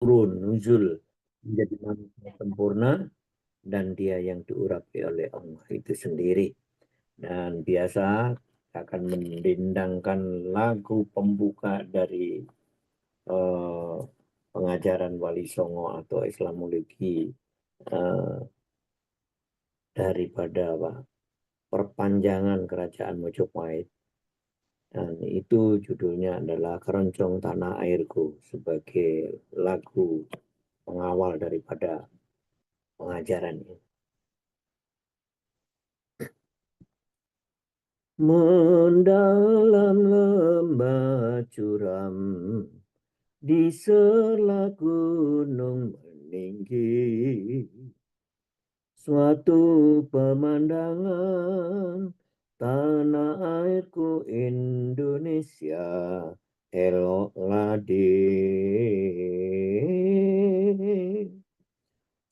turun, nuzul menjadi manusia sempurna dan dia yang diurapi oleh Allah itu sendiri. Dan biasa akan mendendangkan lagu pembuka dari eh, pengajaran Wali Songo atau Islamologi eh, daripada apa, perpanjangan kerajaan Mojopahit. Dan itu judulnya adalah Keroncong Tanah Airku sebagai lagu pengawal daripada pengajaran ini. Mendalam lembah curam di sela gunung meninggi, suatu pemandangan tanah airku Indonesia eloklah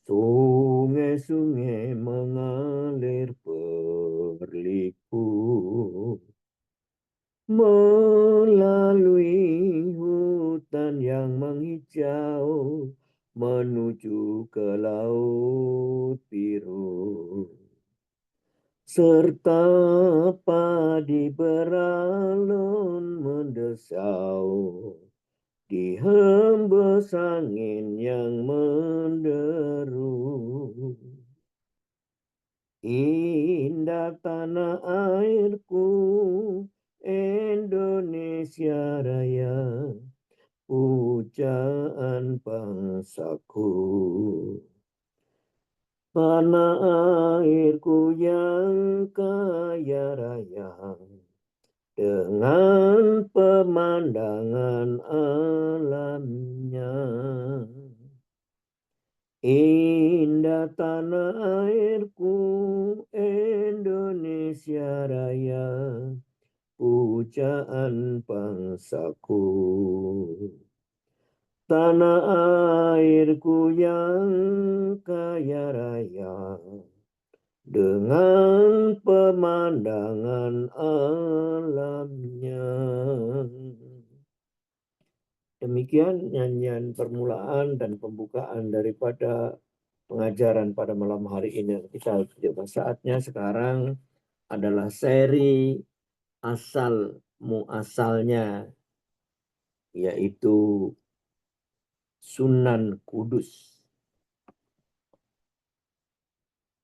sungai-sungai mengalir berliku melalui hutan yang menghijau menuju ke laut biru serta padi beralun mendesau di hembus angin yang menderu. Indah tanah airku Indonesia Raya, pujaan bangsaku. Tanah airku yang kaya raya, dengan pemandangan alamnya. Indah tanah airku Indonesia Raya, pujaan bangsaku. Tanah airku yang kaya raya, dengan pemandangan alamnya. Demikian nyanyian permulaan dan pembukaan daripada pengajaran pada malam hari ini. Kita coba saatnya sekarang adalah seri asal muasalnya, yaitu Sunan Kudus.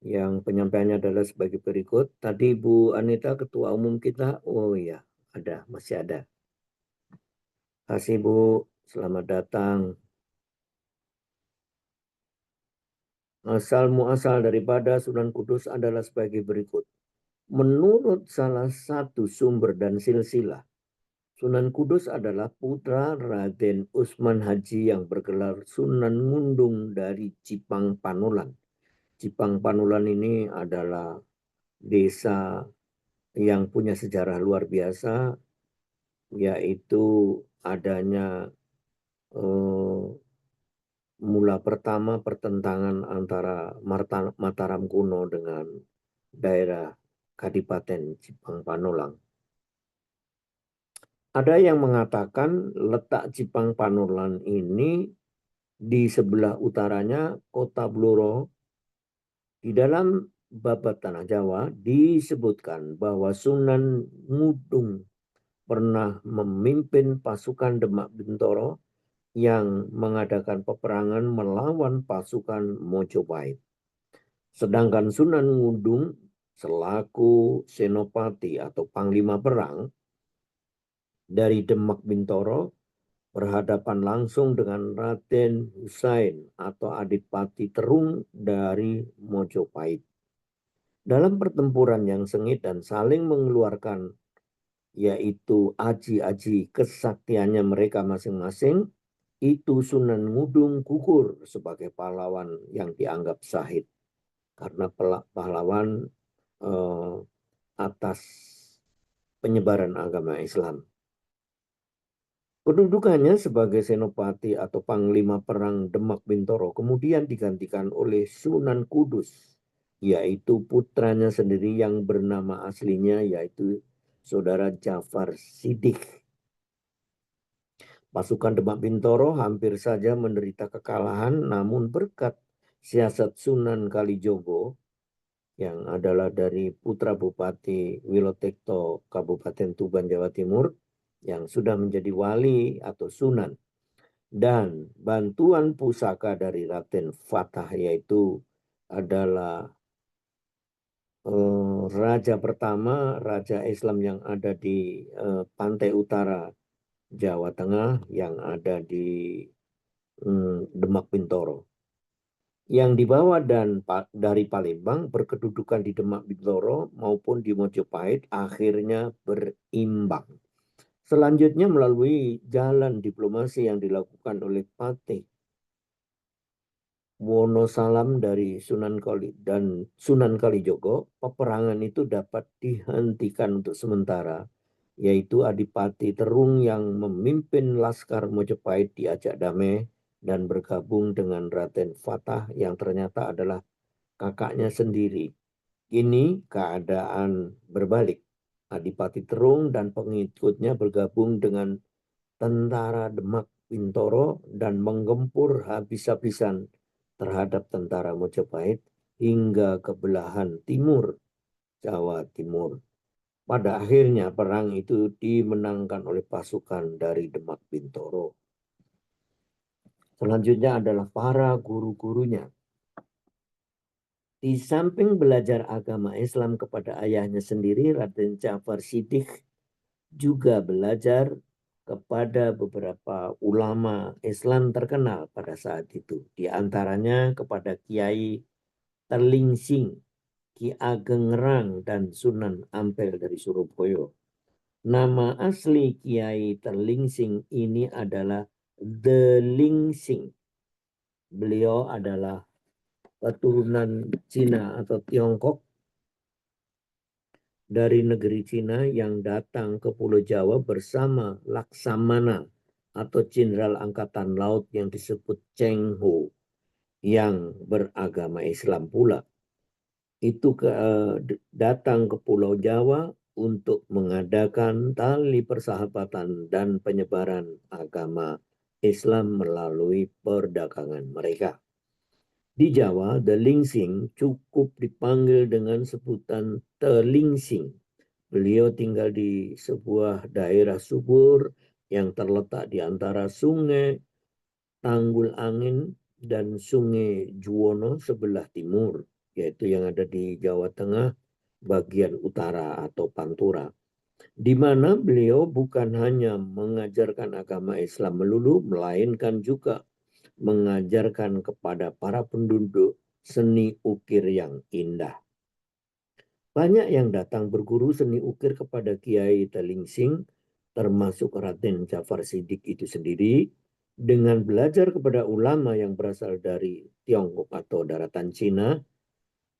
Yang penyampaiannya adalah sebagai berikut. Tadi Bu Anita, ketua umum kita, oh iya, masih ada. Terima kasih Bu, selamat datang. Asal muasal daripada Sunan Kudus adalah sebagai berikut. Menurut salah satu sumber dan silsilah, Sunan Kudus adalah putra Raden Usman Haji yang bergelar Sunan Ngundung dari Cipang Panulan. Cipang Panulan ini adalah desa yang punya sejarah luar biasa, yaitu adanya mula pertama pertentangan antara Mataram kuno dengan daerah Kadipaten Cipang Panulang. Ada yang mengatakan letak Cipang Panulan ini di sebelah utaranya Kota Blora. Di dalam Babat Tanah Jawa disebutkan bahwa Sunan Ngudung pernah memimpin pasukan Demak Bintoro yang mengadakan peperangan melawan pasukan Mojopahit. Sedangkan Sunan Ngudung selaku senopati atau panglima perang dari Demak Bintoro berhadapan langsung dengan Raden Husain atau Adipati Terung dari Mojopahit. Dalam pertempuran yang sengit dan saling mengeluarkan, yaitu aji-aji kesaktiannya mereka masing-masing, itu Sunan Ngudung gugur sebagai pahlawan yang dianggap syahid karena pahlawan atas penyebaran agama Islam. Kedudukannya sebagai senopati atau panglima perang Demak Bintoro kemudian digantikan oleh Sunan Kudus, yaitu putranya sendiri yang bernama aslinya yaitu Saudara Jafar Siddiq. Pasukan Demak Bintoro hampir saja menderita kekalahan, namun berkat siasat Sunan Kalijogo yang adalah dari putra Bupati Wilotekto Kabupaten Tuban Jawa Timur yang sudah menjadi wali atau sunan, dan bantuan pusaka dari Raden Fatah, yaitu adalah raja pertama, raja Islam yang ada di pantai utara Jawa Tengah yang ada di Demak Bintoro. Yang dibawa dari Palembang berkedudukan di Demak Bintoro maupun di Mojopahit akhirnya berimbang. Selanjutnya melalui jalan diplomasi yang dilakukan oleh Patih Wonosalam dari Sunan Kalijogo, peperangan itu dapat dihentikan untuk sementara, yaitu Adipati Terung yang memimpin Laskar Mojopahit diajak damai dan bergabung dengan Raden Fatah yang ternyata adalah kakaknya sendiri. Kini keadaan berbalik. Adipati Terung dan pengikutnya bergabung dengan tentara Demak Bintoro dan menggempur habis-habisan terhadap tentara Mojopahit hingga ke belahan timur Jawa Timur. Pada akhirnya perang itu dimenangkan oleh pasukan dari Demak Bintoro. Selanjutnya adalah para guru-gurunya. Di samping belajar agama Islam kepada ayahnya sendiri, Raden Jafar Siddiq juga belajar kepada beberapa ulama Islam terkenal pada saat itu. Di antaranya kepada Kiai Terlingsing, Ki Ageng Rang, dan Sunan Ampel dari Surabaya. Nama asli Kiai Terlingsing ini adalah Delingsing. Beliau adalah keturunan Cina atau Tiongkok dari negeri Cina yang datang ke Pulau Jawa bersama Laksamana atau Jenderal Angkatan Laut yang disebut Cheng Ho yang beragama Islam pula. Itu datang ke Pulau Jawa untuk mengadakan tali persahabatan dan penyebaran agama Islam melalui perdagangan mereka. Di Jawa, Delingsing cukup dipanggil dengan sebutan Telingsing. Beliau tinggal di sebuah daerah subur yang terletak di antara sungai Tanggul Angin dan sungai Juwono sebelah timur, yaitu yang ada di Jawa Tengah bagian utara atau Pantura. Di mana beliau bukan hanya mengajarkan agama Islam melulu, melainkan juga mengajarkan kepada para penduduk seni ukir yang indah. Banyak yang datang berguru seni ukir kepada Kiai Telingsing, termasuk Raden Jafar Siddiq itu sendiri, dengan belajar kepada ulama yang berasal dari Tiongkok atau daratan Cina.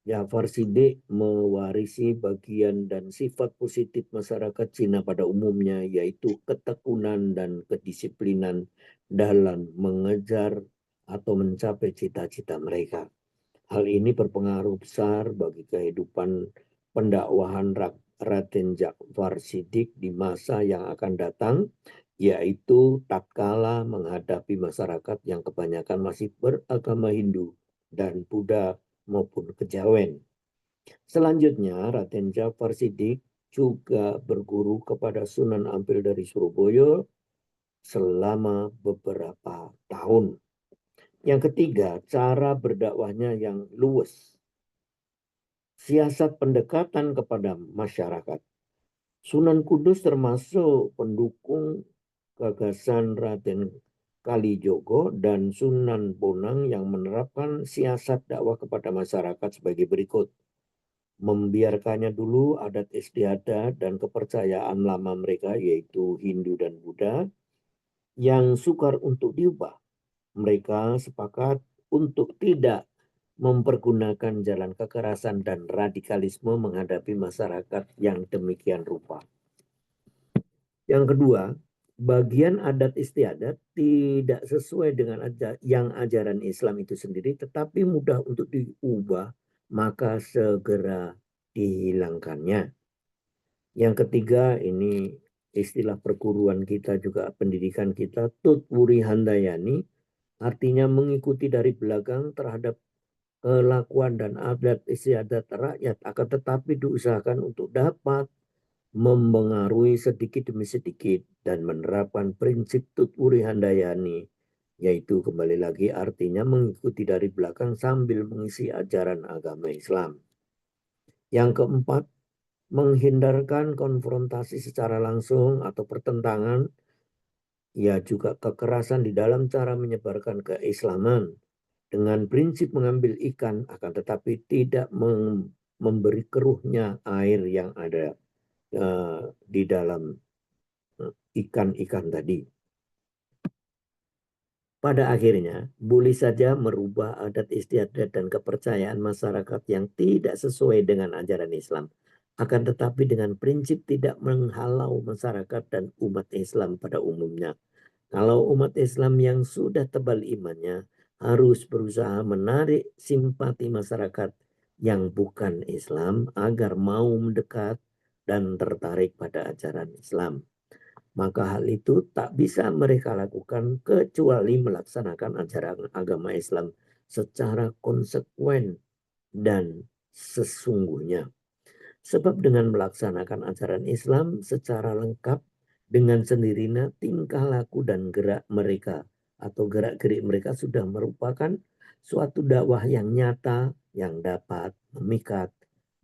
Jafar Siddiq mewarisi bagian dan sifat positif masyarakat Cina pada umumnya, yaitu ketekunan dan kedisiplinan dalam mengejar atau mencapai cita-cita mereka. Hal ini berpengaruh besar bagi kehidupan pendakwahan Raden Jafar Siddiq di masa yang akan datang, yaitu tatkala menghadapi masyarakat yang kebanyakan masih beragama Hindu dan Buddha maupun Kejawen. Selanjutnya, Raden Jafar Siddiq juga berguru kepada Sunan Ampel dari Surabaya selama beberapa tahun. Yang ketiga, cara berdakwahnya yang luwes. Siasat pendekatan kepada masyarakat. Sunan Kudus termasuk pendukung gagasan Raden Kalijogo dan Sunan Bonang yang menerapkan siasat dakwah kepada masyarakat sebagai berikut. Membiarkannya dulu adat istiadat dan kepercayaan lama mereka, yaitu Hindu dan Buddha, yang sukar untuk diubah. Mereka sepakat untuk tidak mempergunakan jalan kekerasan dan radikalisme menghadapi masyarakat yang demikian rupa. Yang kedua, bagian adat istiadat tidak sesuai dengan yang ajaran Islam itu sendiri, tetapi mudah untuk diubah, maka segera dihilangkannya. Yang ketiga, ini istilah perguruan kita juga pendidikan kita, tutwuri handayani, artinya mengikuti dari belakang terhadap kelakuan dan adat istiadat rakyat, akan tetapi diusahakan untuk dapat mempengaruhi sedikit demi sedikit dan menerapkan prinsip tutwuri handayani, yaitu kembali lagi artinya mengikuti dari belakang sambil mengisi ajaran agama Islam. Yang keempat, menghindarkan konfrontasi secara langsung atau pertentangan, ya juga kekerasan di dalam cara menyebarkan keislaman dengan prinsip mengambil ikan akan tetapi tidak memberi keruhnya air yang ada di dalam ikan-ikan tadi. Pada akhirnya, boleh saja merubah adat istiadat dan kepercayaan masyarakat yang tidak sesuai dengan ajaran Islam. Akan tetapi dengan prinsip tidak menghalau masyarakat dan umat Islam pada umumnya. Kalau umat Islam yang sudah tebal imannya harus berusaha menarik simpati masyarakat yang bukan Islam agar mau mendekat dan tertarik pada ajaran Islam. Maka hal itu tak bisa mereka lakukan kecuali melaksanakan ajaran agama Islam secara konsekuen dan sesungguhnya. Sebab dengan melaksanakan ajaran Islam secara lengkap, dengan sendirinya tingkah laku dan gerak mereka atau gerak-gerik mereka sudah merupakan suatu dakwah yang nyata yang dapat memikat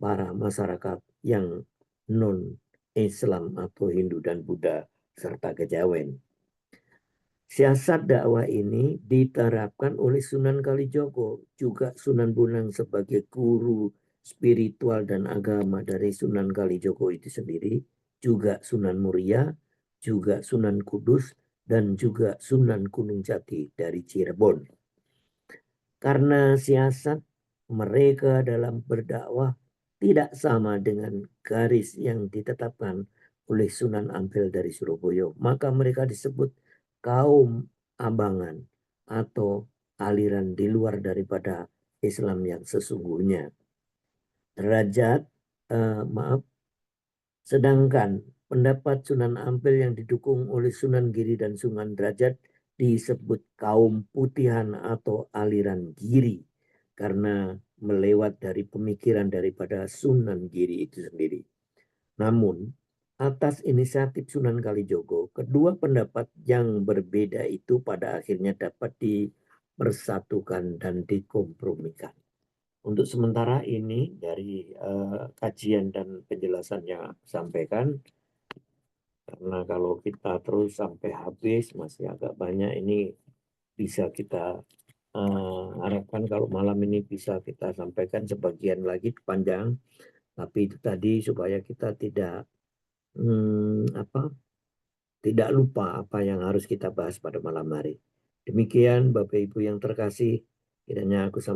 para masyarakat yang non-Islam atau Hindu dan Buddha serta kejawen. Siasat dakwah ini diterapkan oleh Sunan Kalijogo, juga Sunan Bonang sebagai guru spiritual dan agama dari Sunan Kalijogo itu sendiri, juga Sunan Muria, juga Sunan Kudus, dan juga Sunan Gunung Jati dari Cirebon. Karena siasat mereka dalam berdakwah tidak sama dengan garis yang ditetapkan oleh Sunan Ampel dari Surabaya, maka mereka disebut kaum abangan atau aliran di luar daripada Islam yang sesungguhnya. Sedangkan pendapat Sunan Ampel yang didukung oleh Sunan Giri dan Sunan Derajat disebut kaum putihan atau aliran Giri karena melewat dari pemikiran daripada Sunan Giri itu sendiri. Namun, atas inisiatif Sunan Kalijogo, kedua pendapat yang berbeda itu pada akhirnya dapat dipersatukan dan dikompromikan. Untuk sementara ini dari kajian dan penjelasan yang sampaikan, karena kalau kita terus sampai habis masih agak banyak, ini bisa kita harapkan kalau malam ini bisa kita sampaikan sebagian lagi panjang, tapi itu tadi supaya kita tidak tidak lupa apa yang harus kita bahas pada malam hari. Demikian Bapak Ibu yang terkasih, kiranya aku sampaikan.